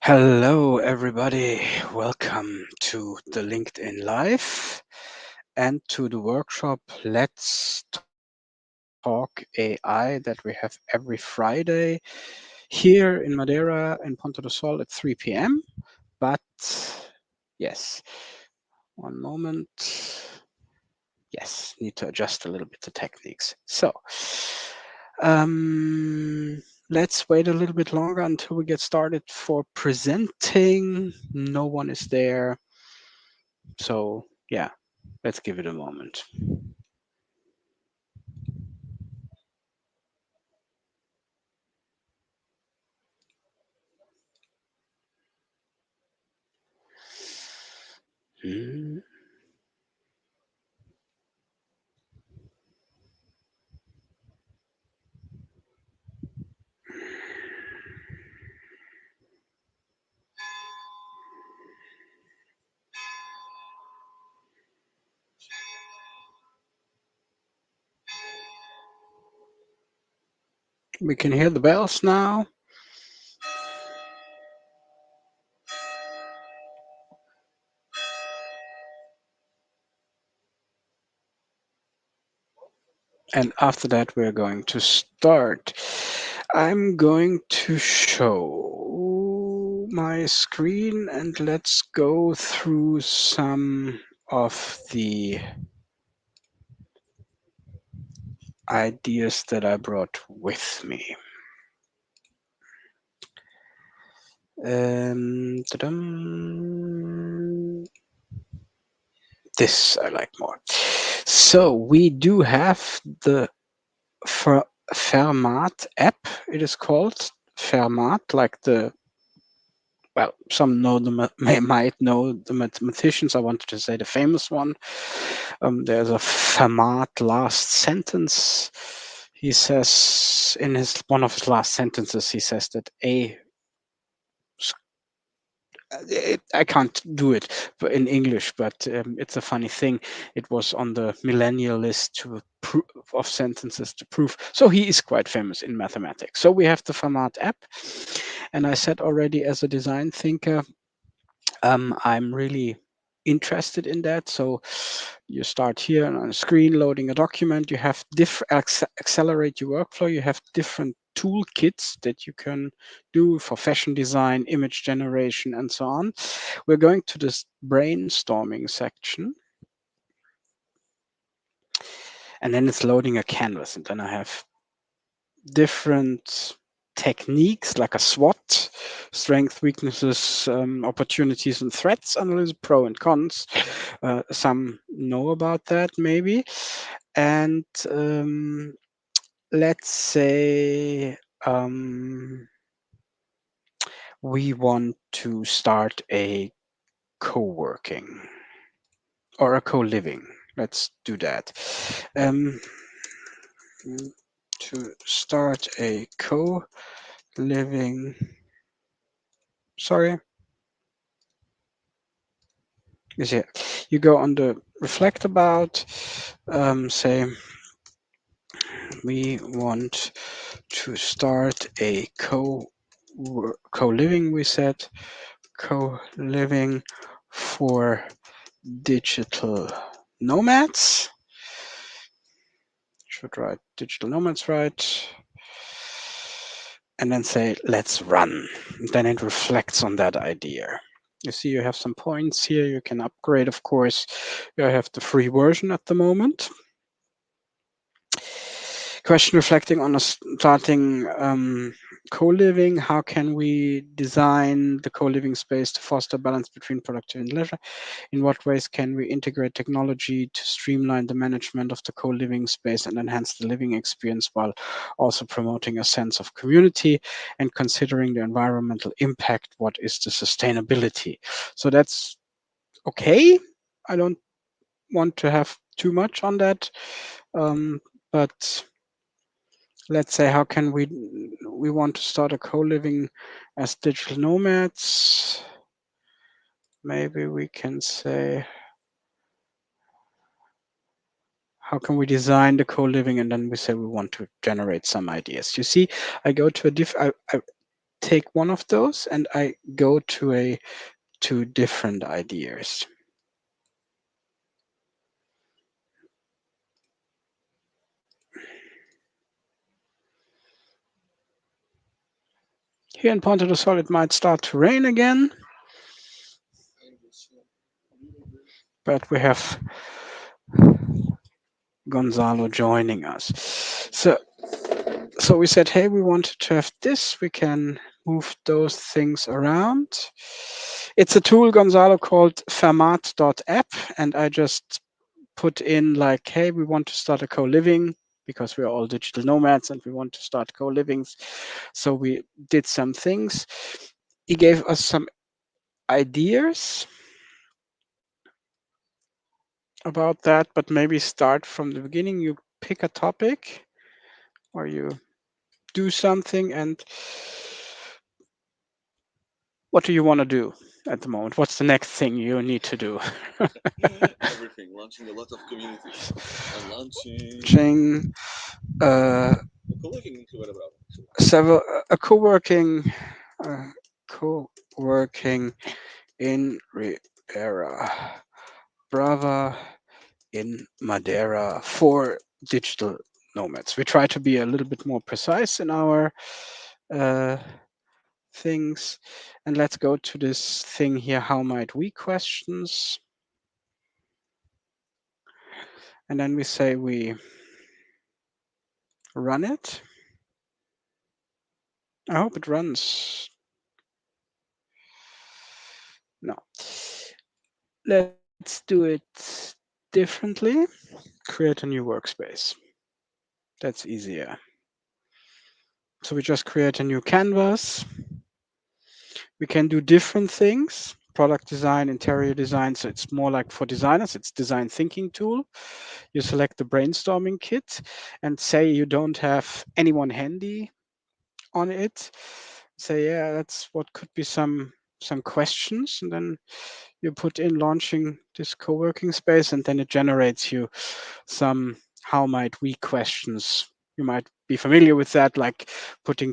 Hello, everybody. Welcome to the LinkedIn Live and to the workshop Let's Talk AI that we have every Friday here in Madeira in Ponta do Sol at 3 p.m. But yes, one moment. Yes, need to adjust a little bit the techniques. So let's wait a little bit longer until we get started for presenting. No one is there. So yeah, let's give it a moment. Hmm. We can hear the bells now. And after that, we're going to start. I'm going to show my screen and let's go through some of the ideas that I brought with me. This I like more. So we do have the Fermat.App. It is called Fermat, like the, well, some know might know the mathematicians. I wanted to say the famous one. There's a Fermat last sentence. He says in one of his last sentences, he says that I can't do it in English, but it's a funny thing. It was on the millennial list of sentences to prove. So he is quite famous in mathematics. So we have the Fermat-App. And I said already, as a design thinker, I'm really interested in that. So you start here on a screen loading a document. You have accelerate your workflow. You have different toolkits that you can do for fashion design, image generation, and so on. We're going to this brainstorming section. And then it's loading a canvas. And then I have different techniques like a SWOT, strength, weaknesses, opportunities, and threats analysis, pro and cons. Some know about that maybe. And let's say we want to start a co-working or a co-living. Let's do that. To start a co-living, sorry, is here. You go on the reflect about, say, we want to start a co-living, we said, co-living for digital nomads. Should write digital nomads, right? And then say, let's run. And then it reflects on that idea. You see, you have some points here. You can upgrade, of course. You have the free version at the moment. Question reflecting on a starting co-living. How can we design the co-living space to foster balance between productivity and leisure? In what ways can we integrate technology to streamline the management of the co-living space and enhance the living experience while also promoting a sense of community and considering the environmental impact? What is the sustainability? So that's okay. I don't want to have too much on that, but let's say, how can we want to start a co-living as digital nomads? Maybe we can say, how can we design the co-living, and then we say we want to generate some ideas. You see, I go to a I take one of those and I go to a two different ideas. Here in Ponta do Sol, it might start to rain again, but we have Gonzalo joining us. So we said, hey, we wanted to have this. We can move those things around. It's a tool, Gonzalo, called Fermat.App, and I just put in like, hey, we want to start a co-living because we're all digital nomads and we want to start co-livings. So we did some things. He gave us some ideas about that, but maybe start from the beginning. You pick a topic or you do something, and what do you want to do at the moment? What's the next thing you need to do? Everything, launching a lot of communities and Launching uh, co-living into Madeira. several a uh, co-working in Ribera Brava in Madeira for digital nomads. We try to be a little bit more precise in our uh, things. And let's go to this thing here. How might we questions? And then we say we run it. I hope it runs. No. Let's do it differently. Create a new workspace. That's easier. So we just create a new canvas. We can do different things, product design, interior design. So it's more like for designers, it's design thinking tool. You select the brainstorming kit and say you don't have anyone handy on it. Say, yeah, that's what could be some questions, and then you put in launching this co-working space, and then it generates you some how might we questions. You might be familiar with that, like putting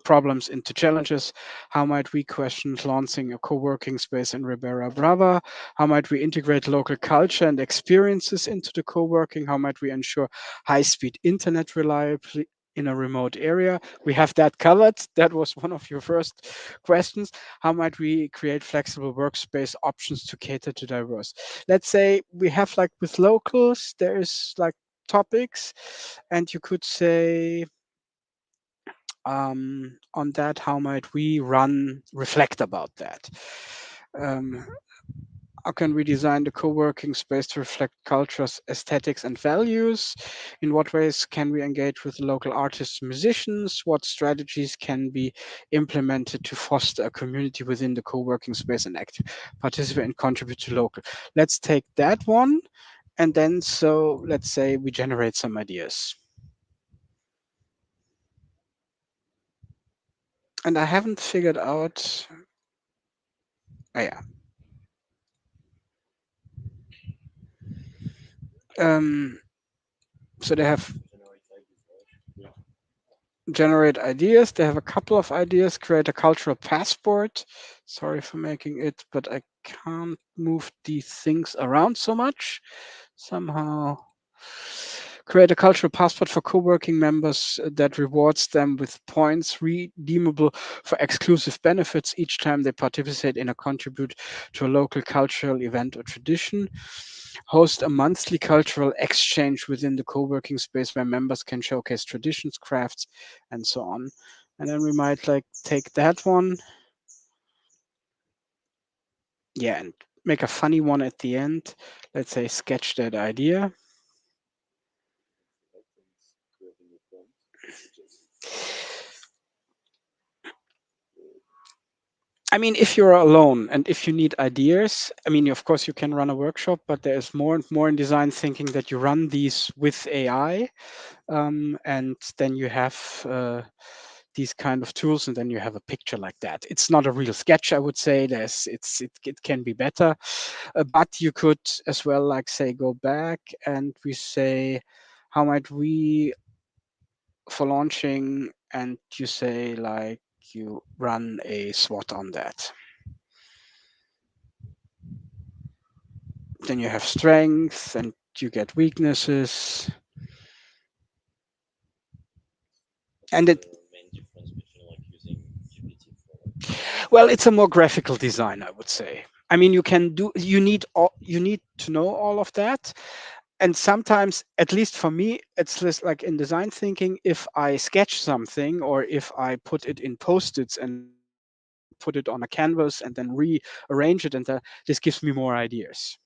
problems into challenges. How might we questions launching a co-working space in Ribera Brava? How might we integrate local culture and experiences into the co-working? How might we ensure high-speed internet reliability in a remote area? We have that covered. That was one of your first questions. How might we create flexible workspace options to cater to diverse? Let's say we have like with locals, there is like topics, and you could say on that, how might we reflect about that? Um, how can we design the co-working space to reflect cultures, aesthetics, and values? In what ways can we engage with local artists and musicians? What strategies can be implemented to foster a community within the co-working space and participate and contribute to local? Let's take that one, and then so let's say we generate some ideas. And I haven't figured out. Oh yeah. Um, so they have generate ideas. They have a couple of ideas. Create a cultural passport. Sorry for making it, but I can't move these things around so much. Somehow create a cultural passport for co-working members that rewards them with points redeemable for exclusive benefits each time they participate in or contribute to a local cultural event or tradition. Host a monthly cultural exchange within the co-working space where members can showcase traditions, crafts, and so on. And then we might like take that one, yeah, and make a funny one at the end. Let's say sketch that idea. I mean, if you're alone and if you need ideas, I mean, of course, you can run a workshop, but there's more and more in design thinking that you run these with AI, and then you have these kind of tools, and then you have a picture like that. It's not a real sketch, I would say. It can be better, but you could as well, like, say, go back and we say, how might we for launching, and you say, like, you run a SWOT on that. Then you have strengths and you get weaknesses, What is and it, the main difference between like using GPT for like well, it's a more graphical design, I would say. I mean, you need to know all of that. And sometimes, at least for me, it's just like in design thinking, if I sketch something or if I put it in post-its and put it on a canvas and then rearrange it, and this gives me more ideas.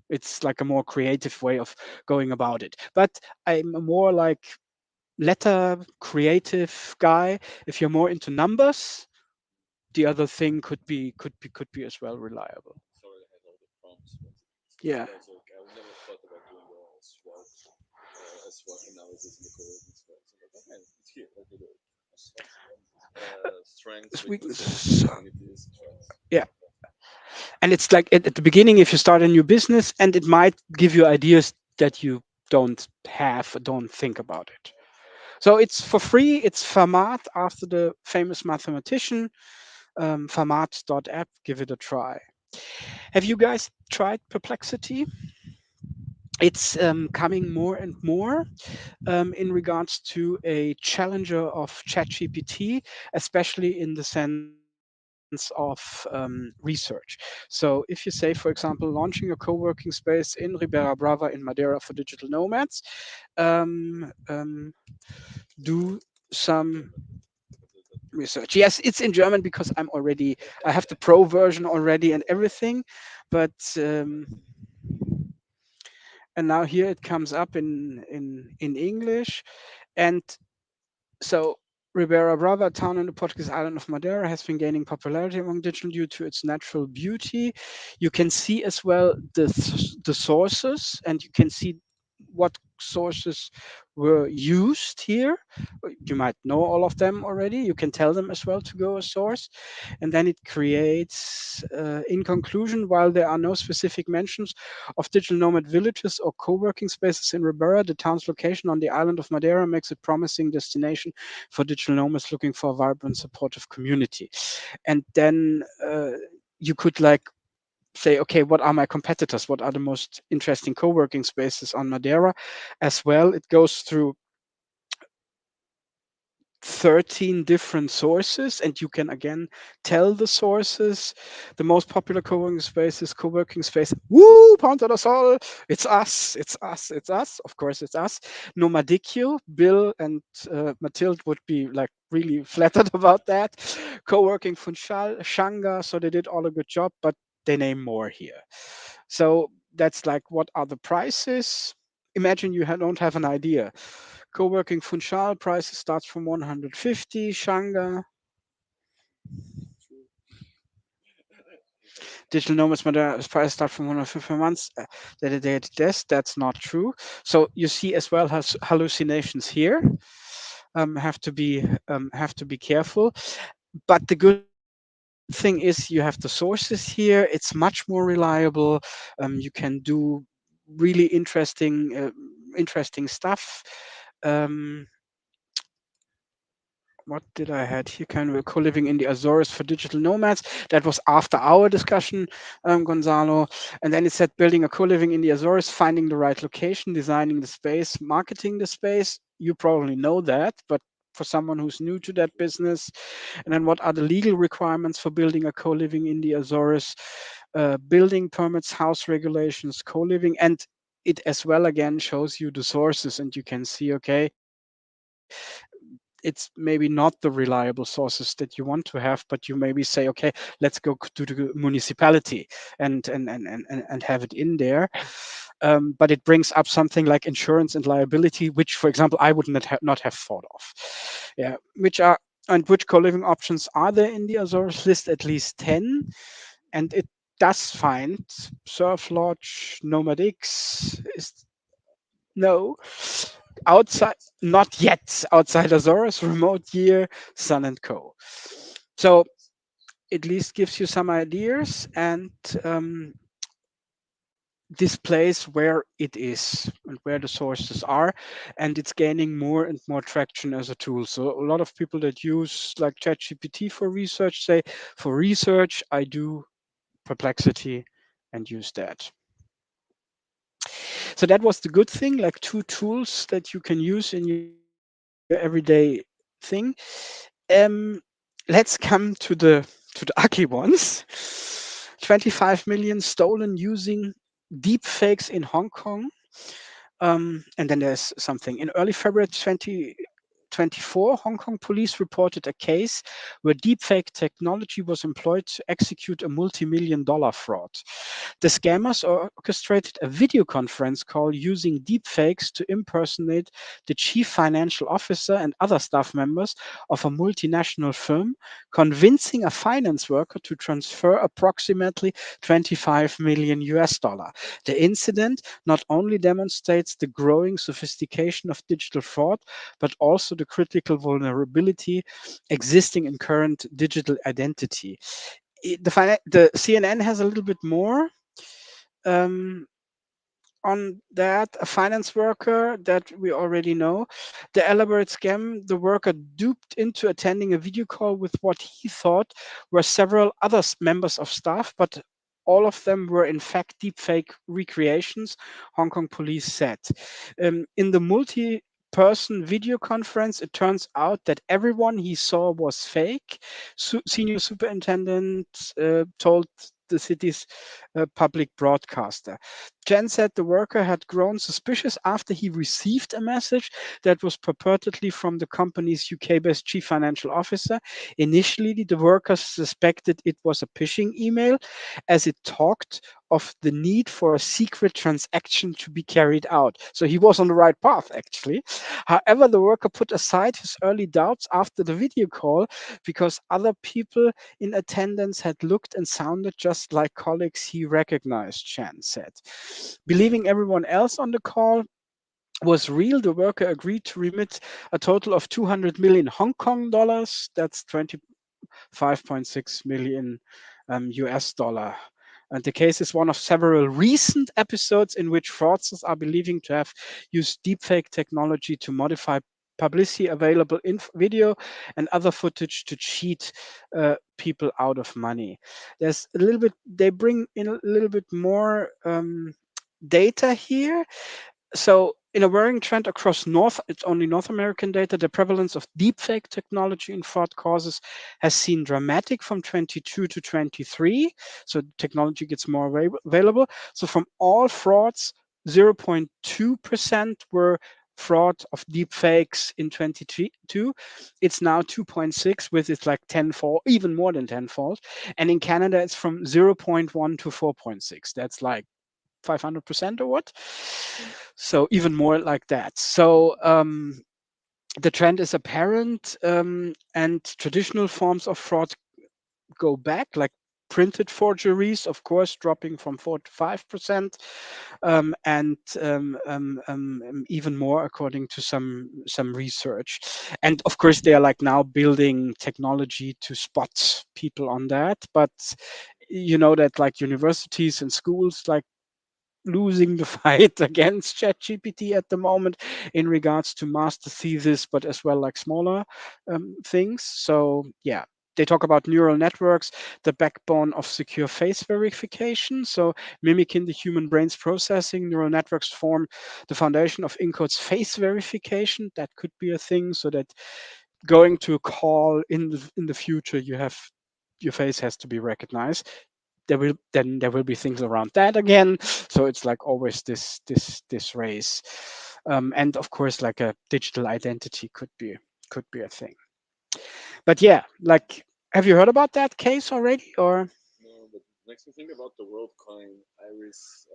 It's like a more creative way of going about it. But I'm a more like letter creative guy. If you're more into numbers, the other thing could be as well reliable. it's already has all the prompts, but it's Yeah. because like I never thought about doing a SWOT analysis in the co-working space. I'm like, okay, it's here. Let me do it. A SWOT, strengths, It's weaknesses, weakness. opportunities, threats. Yeah. And it's like at the beginning, if you start a new business, and it might give you ideas that you don't have, don't think about it. So it's for free. It's Fermat, after the famous mathematician. Fermat.app. Give it a try. Have you guys tried Perplexity? It's coming more and more in regards to a challenger of ChatGPT, especially in the sense of research. So if you say, for example, launching a co-working space in Ribera Brava in Madeira for digital nomads, do It's in some German. What does that mean? research. Yes, it's in German because I have the pro version already and everything, but and now here it comes up in English. And so Ribera Brava, a town in the Portuguese island of Madeira, has been gaining popularity among digital due to its natural beauty. You can see as well the sources, and you can see what sources were used here. You might know all of them already. You can tell them as well to go a source, and then it creates. In conclusion, while there are no specific mentions of digital nomad villages or co-working spaces in Ribera, the town's location on the island of Madeira makes it promising destination for digital nomads looking for a vibrant, supportive community. And then you could, like, say, okay, what are my competitors? What are the most interesting co-working spaces on Madeira? As well, it goes through 13 different sources, and you can again tell the sources. The most popular co-working space, woo, Ponta do Sol, it's us, it's us, it's us, of course it's us. Nomadicchio, Bill and Mathilde would be like really flattered about that. Co-working Funchal, Shanga, so they did all a good job, but they name more here. So that's like, what are the prices? Imagine you don't have an idea. Co-working Funchal prices starts from 150. Shanga, True. Digital Nomads Madeira price start from 150 months. That's not true. So you see as well has hallucinations here. Have to be careful. But the good thing is you have the sources here. It's much more reliable. You can do really interesting stuff. Um, what did I had here? Kind of a co-living in the Azores for digital nomads. That was after our discussion, Gonzalo. And then it said building a co-living in the Azores, finding the right location, designing the space, marketing the space. You probably know that, but for someone who's new to that business, and then what are the legal requirements for building a co-living in the Azores? Building permits, house regulations, co-living, and it as well again shows you the sources, and you can see, okay, it's maybe not the reliable sources that you want to have, but you maybe say, okay, let's go to the municipality and have it in there. But it brings up something like insurance and liability, which, for example, I would not have thought of. Yeah, which co-living options are there in the Azores list? At least 10, and it does find Surf Lodge, Nomad X is no. outside, not yet outside Azores, remote year, Sun and Co. So at least gives you some ideas and displays where it is and where the sources are, and it's gaining more and more traction as a tool. So a lot of people that use like ChatGPT for research say, for research I do Perplexity and use that. So that was the good thing, like two tools that you can use in your everyday thing. um let's come to the ugly ones. 25 million stolen using deep fakes in Hong Kong. And then there's something. In early February 2024, Hong Kong police reported a case where deepfake technology was employed to execute a multi-million dollar fraud. The scammers orchestrated a video conference call using deepfakes to impersonate the chief financial officer and other staff members of a multinational firm, convincing a finance worker to transfer approximately 25 million US dollar. The incident not only demonstrates the growing sophistication of digital fraud, but also the critical vulnerability existing in current digital identity. The CNN has a little bit more. Um, on that, a finance worker that we already know. The elaborate scam, the worker duped into attending a video call with what he thought were several other members of staff, but all of them were in fact deepfake recreations, Hong Kong police said. In the multi-person video conference, it turns out that everyone he saw was fake. Senior superintendent told the city's public broadcaster. Chen said the worker had grown suspicious after he received a message that was purportedly from the company's UK-based chief financial officer. Initially, the worker suspected it was a phishing email, as it talked of the need for a secret transaction to be carried out. So he was on the right path, actually. However, the worker put aside his early doubts after the video call because other people in attendance had looked and sounded just like colleagues he recognized, Chan said. Believing everyone else on the call was real, the worker agreed to remit a total of 200 million Hong Kong dollars. That's 25.6 million US dollar. And the case is one of several recent episodes in which fraudsters are believing to have used deepfake technology to modify publicity available in video and other footage to cheat people out of money. There's a little bit, they bring in a little bit more data here. So in a worrying trend across it's only North American data, the prevalence of deepfake technology in fraud causes has seen dramatic from 22 to 23. So technology gets more available. So from all frauds, 0.2% were fraud of deepfakes in 22. It's now 2.6, with it's like tenfold, even more than tenfold. And in Canada, it's from 0.1 to 4.6. That's like 500% or what? So even more like that. So the trend is apparent, and traditional forms of fraud go back, like printed forgeries, of course, dropping from 4 to 5%, and even more according to some research. And of course, they are like now building technology to spot people on that. But you know that like universities and schools like losing the fight against ChatGPT at the moment in regards to master thesis, but as well like smaller things. So yeah, they talk about neural networks, the backbone of secure face verification. So mimicking the human brain's processing, neural networks form the foundation of Encode's face verification. That could be a thing. So that going to a call in the future, you have your face has to be recognized. There will be things around that again. So it's like always this race. And of course, like a digital identity could be a thing. But yeah, like, have you heard about that case already? Or No, but makes me think about the WorldCoin Iris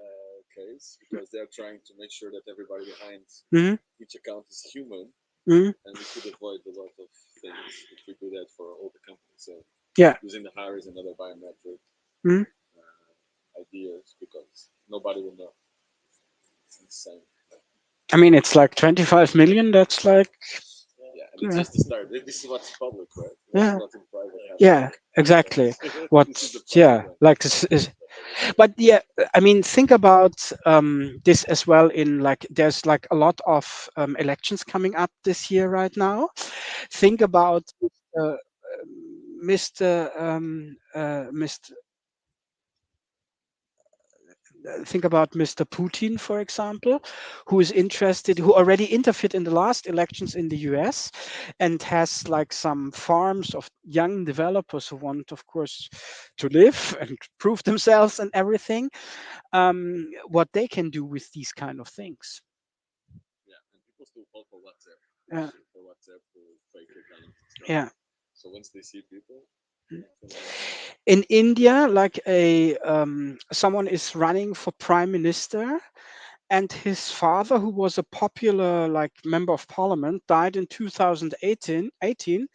case because they're trying to make sure that everybody behind Mhm, each account is human, mhm, and we could avoid a lot of things if we do that for all the companies. So yeah, using the Iris and other biometric mhm. ideas because nobody will know. It's insane. I mean, it's like 25 million. That's like, Yeah, and it's yeah, just the start. This is what's public, right? What's yeah, not in private happening. yeah, exactly. What, This is the private yeah, one like this is, that they have. but yeah, I mean, think about this as well. In like, there's like a lot of elections coming up this year right now. Think about uh, Mr. Mr. Think about Mr. Putin, for example, who is interested, who already interfered in the last elections in the US and has like some farms of young developers who want, of course, to live and prove themselves and everything. What they can do with these kind of things. Yeah, and people still fall for WhatsApp, Yeah, for WhatsApp, for fake accounts and stuff. yeah. So once they see people, it's gonna be In India, like a someone is running for prime minister, and his father, who was a popular like member of parliament, died in 2018,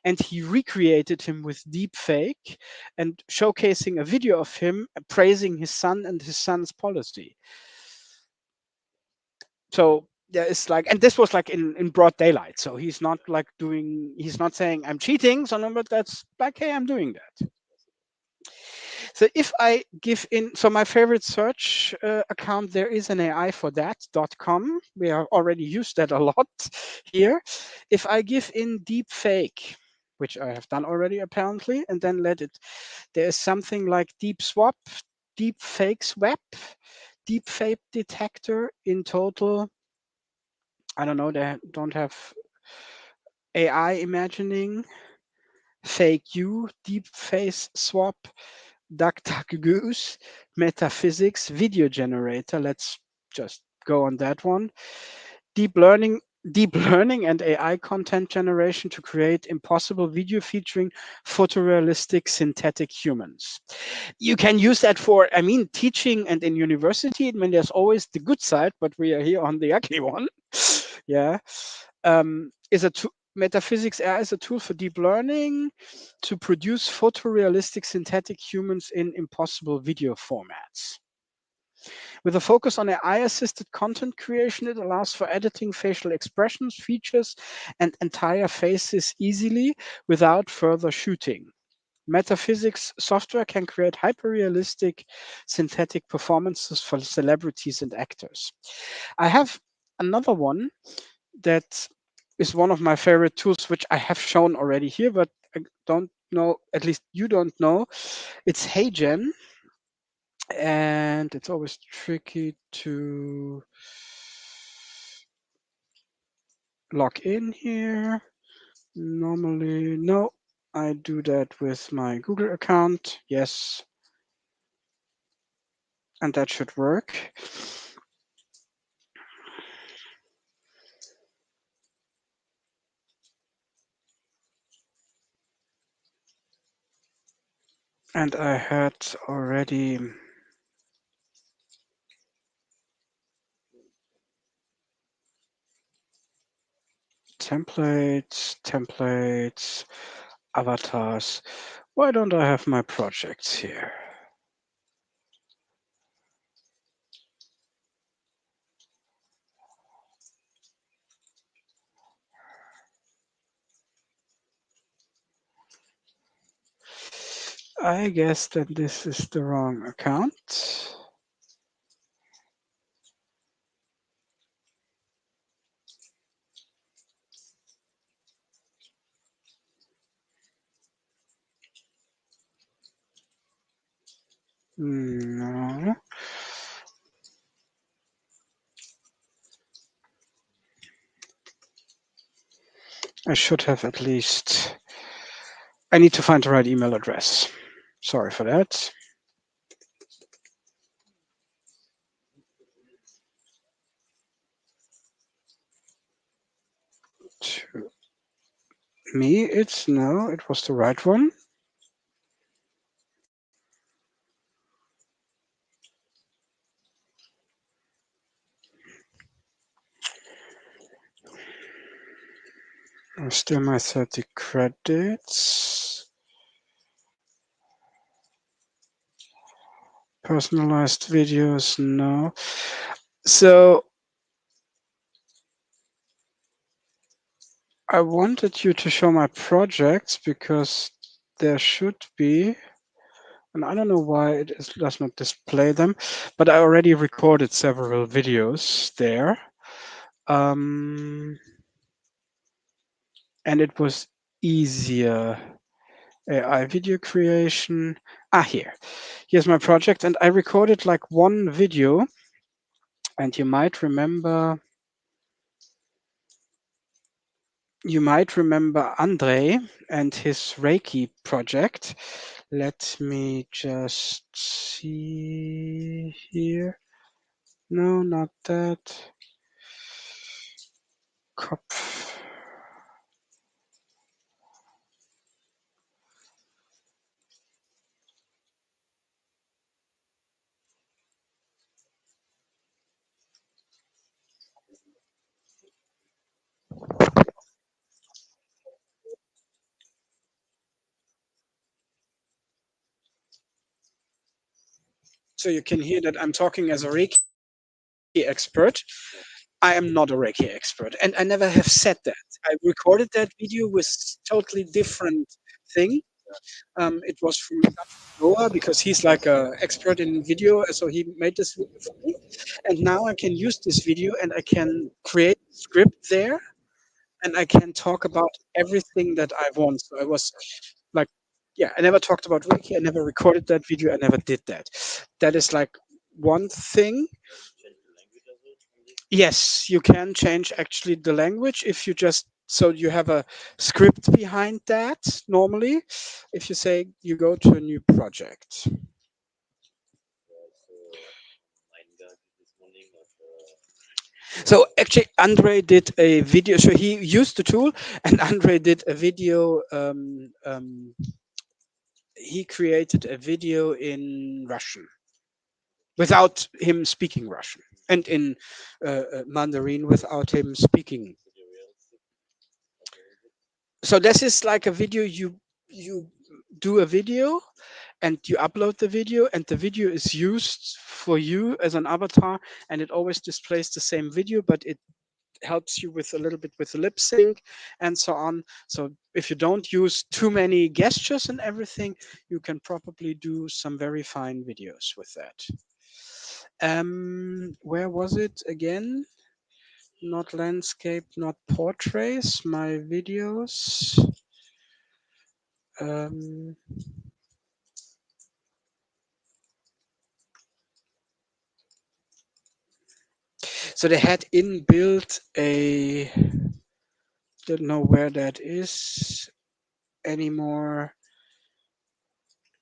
and he recreated him with deep fake and showcasing a video of him praising his son and his son's policy. So yeah, it's like, and this was like in broad daylight, so he's not like doing, he's not saying I'm cheating, so no, but that's like, hey, I'm doing that. So if I give in, so my favorite search account, there is an AI for that.com. We have already used that a lot here. If I give in deep fake, which I have done already apparently, and then let it, there is something like deep swap, deep fake swap, deep fake detector. In total, I don't know, they don't have AI imagining, fake you, deep face swap, DuckDuckGoose, metaphysics, video generator. Let's just go on that one. Deep learning, deep learning and AI content generation to create impossible video featuring photorealistic synthetic humans. You can use that for, I mean, teaching and in university. I mean, there's always the good side, but we are here on the ugly one. Yeah. Is a metaphysics AI is a tool for deep learning to produce photorealistic synthetic humans in impossible video formats. With a focus on AI assisted content creation, it allows for editing facial expressions, features, and entire faces easily without further shooting. Metaphysics software can create hyperrealistic synthetic performances for celebrities and actors. I have another one that is one of my favorite tools, which I have shown already here, but I don't know, at least you don't know. It's HeyGen, and it's always tricky to log in here. Normally, no, I do that with my Google account. Yes, and that should work. And I had already templates, avatars. Why don't I have my projects here? I guess that this is the wrong account. No. I should have at least. I need to find the right email address. Sorry for that. To me, it's no, it was the right one. Still my 30 credits. Personalized videos, no. So I wanted you to show my projects because there should be, and I don't know why does not display them, but I already recorded several videos there. Um, and it was easier. AI video creation. Ah, here. Here's my project, and I recorded like one video, and you might remember Andre and his Reiki project. Let me just see here. No, not that. Kopf. So you can hear that I'm talking as a Reiki expert. I am not a Reiki expert, and I never have said that. I recorded that video with totally different thing. It was from Noah because he's like a expert in video, so he made this video for me. And now I can use this video and I can create a script there, and I can talk about everything that I want. So I was like, yeah, I never talked about Reiki. I never recorded that video. I never did that. That is like one thing. Yes, you can change actually the language if you just so you have a script behind that normally. If you say you go to a new project. Yeah, so mein Guide this morning, but So actually Andre did a video, so he used the tool and Andre did a video he created a video in Russian without him speaking Russian and in Mandarin without him speaking. pretty realistic. Okay, is it? So this is like a video you do a video and you upload the video and the video is used for you as an avatar and it always displays the same video but it helps you with a little bit with the lip sync and so on. So if you don't use too many gestures and everything, you can probably do some very fine videos with that. Where was it again? Not landscape, not portraits, my videos. Um, so they had inbuilt a, don't know where that is anymore.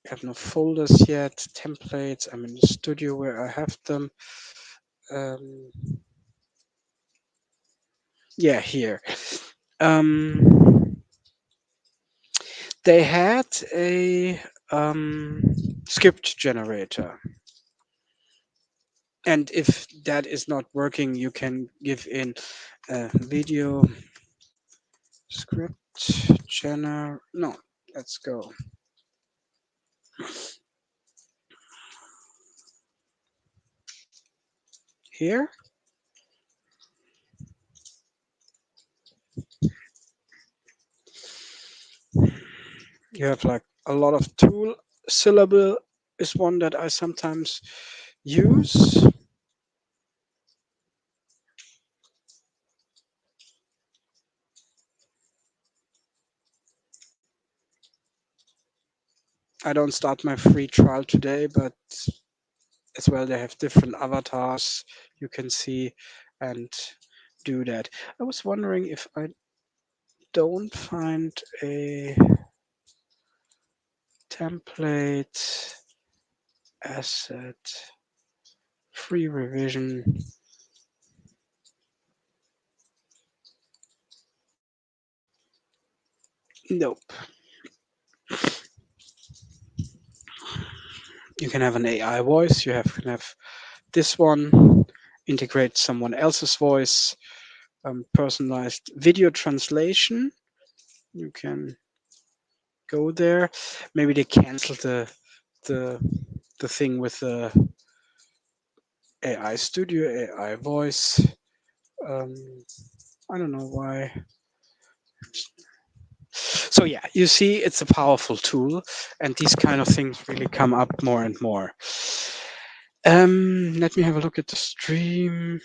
I have no folders yet, templates. I'm in the studio where I have them. Um, yeah, here. Um, they had a script generator. And if that is not working, you can give in a video script gener. No, let's go here. You have like a lot of tool. Syllable is one that I sometimes use. I don't start my free trial today, but as well they have different avatars you can see and do that. I was wondering if I don't find a template asset free revision. Nope. You can have an AI voice. Can have this one integrate someone else's voice. Personalized video translation. You can go there. Maybe they cancel the the thing with the AI Studio, AI Voice. Um, I don't know why. So yeah, you see, it's a powerful tool, and these kind of things really come up more and more. Let me have a look at the stream.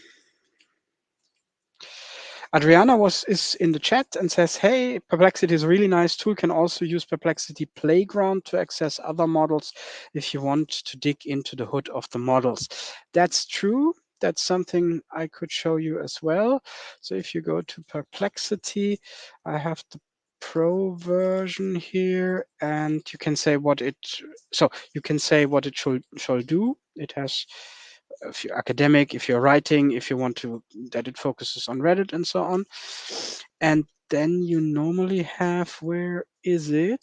Adriana was is in the chat and says, "Hey, Perplexity is a really nice tool. Can also use Perplexity Playground to access other models if you want to dig into the hood of the models." That's true. That's something I could show you as well. So if you go to Perplexity, I have the pro version here, and you can say what it. So you can say what it shall do. It has, if you're academic, if you're writing, if you want to that it focuses on Reddit and so on. And then you normally have, where is it?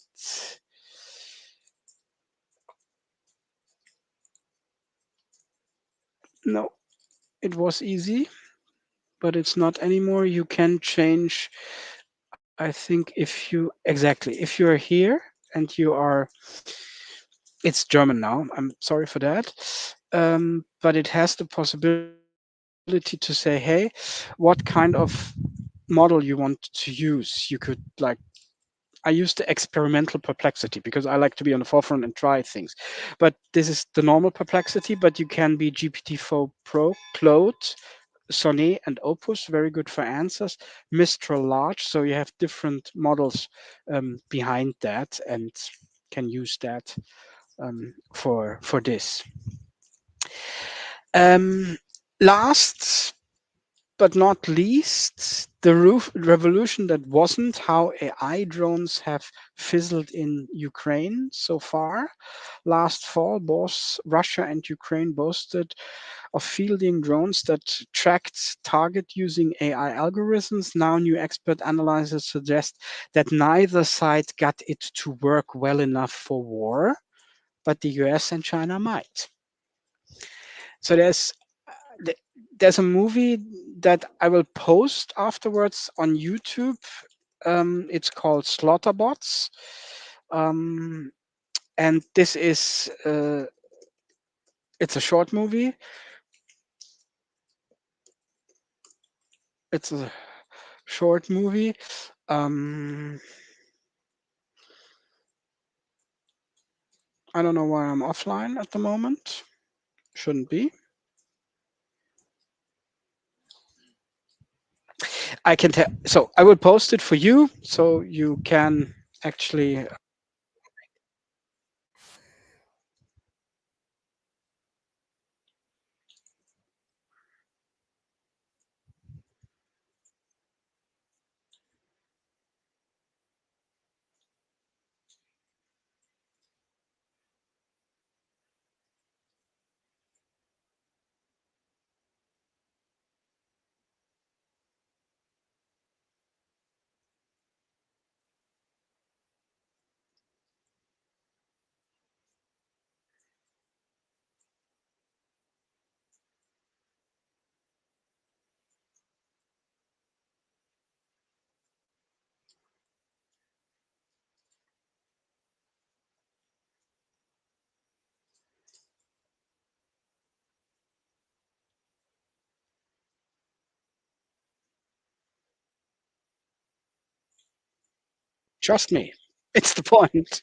No, it was easy, but it's not anymore. You can change, I think, if you exactly, if you're here and you are, it's German now. I'm sorry for that. But it has the possibility to say, hey, what kind of model you want to use. You could like, I use the experimental perplexity because I like to be on the forefront and try things. But this is the normal perplexity, but you can be GPT-4 Pro, Claude, Sonnet, and Opus, very good for answers. Mistral Large, so you have different models behind that and can use that for this. Um, Last but not least, the revolution that wasn't, how AI drones have fizzled in Ukraine so far. Last fall, both Russia and Ukraine boasted of fielding drones that tracked target using AI algorithms. Now, new expert analysis suggest that neither side got it to work well enough for war, but the US and China might. So th- there's a movie that I will post afterwards on YouTube. It's called Slaughterbots, um, and this is it's a short movie. It's a short movie. Um, I don't know why I'm offline at the moment. Shouldn't be. I can tell. So I will post it for you, so you can actually. Trust me, it's the point.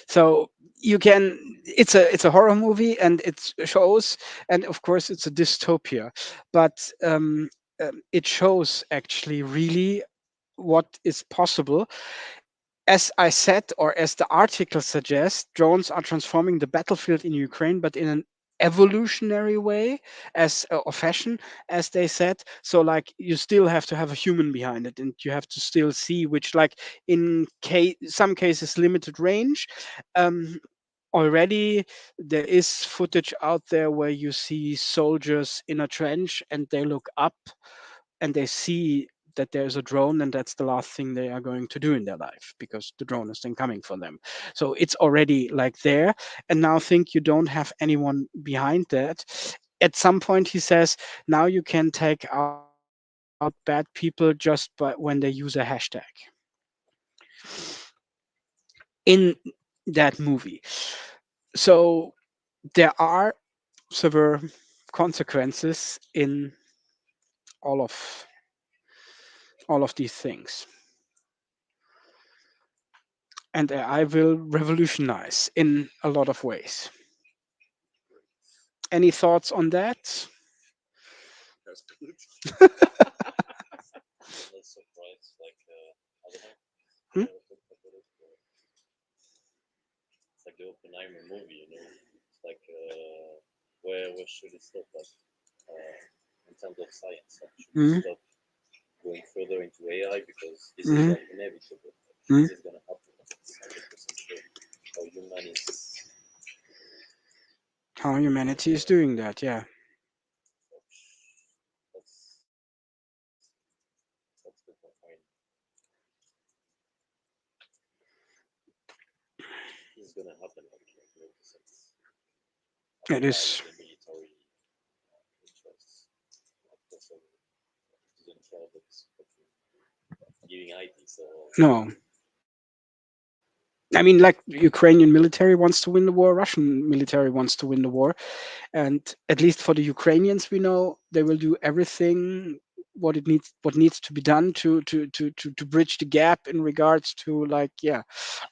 So you can. it's a horror movie, and it shows, and of course it's a dystopia, but it shows actually really what is possible. As I said, or as the article suggests, drones are transforming the battlefield in Ukraine, but in an evolutionary way, as or fashion, as they said. So, like, you still have to have a human behind it, and you have to still see which, like, in some cases, limited range. Um, Already, there is footage out there where you see soldiers in a trench, and they look up and they see that there's a drone, and that's the last thing they are going to do in their life, because the drone is then coming for them. So it's already like there. And now think, you don't have anyone behind that. At some point, he says, now you can take out bad people just by when they use a hashtag in that movie. So there are severe consequences in all of these things, and AI will revolutionize in a lot of ways. Any thoughts on that? That's good. I'm not surprised. Like, I don't know. Hmm? I never thought about it. But it's like the Oppenheimer movie, you know. It's like, where should it stop? Like, in terms of science, like, should we Hmm. stop going further into AI because this is Hmm. like inevitable. Hmm. This is gonna happen. It's 100% sure. How human is How doing humanity is doing that, yeah. that's that's the point. I mean, this is gonna happen. Like 100%. It Otherwise, is. the military interests, like also didn't care about this fucking giving IT. So No. I mean, like, Ukrainian military wants to win the war, Russian military wants to win the war. And at least for the Ukrainians, we know they will do everything what needs to be done to bridge the gap in regards to, like, yeah,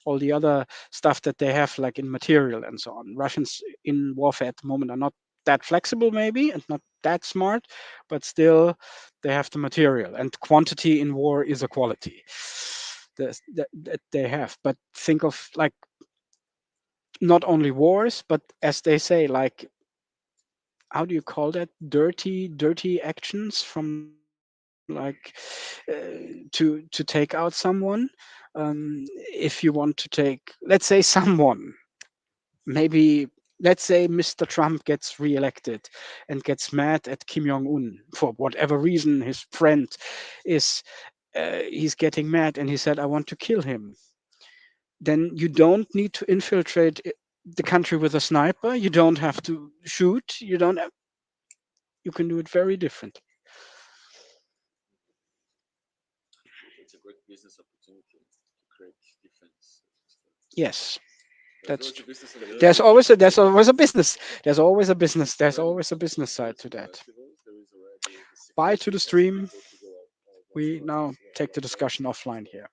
all the other stuff that they have, like in material and so on. Russians in warfare at the moment are not that flexible, maybe, and not that smart, but still they have the material, and quantity in war is a quality that they have. But think of, like, not only wars, but, as they say, like, how do you call that, dirty actions from, like, to take out someone. If you want to take, let's say, someone, maybe, let's say Mr. Trump gets reelected and gets mad at Kim Jong-un for whatever reason, his friend is, he's getting mad, and he said, I want to kill him. Then you don't need to infiltrate the country with a sniper. You don't have to shoot. You can do it very different. it's a great business opportunity to create defense. Yes, There's that's always a true. business and there's always There's defense. always a business. There's When it always a comes to business side to tourism that. festivals, there is already the Bye to the security for stream. people to go watch We now tourists. Yeah, take the like that. discussion offline here.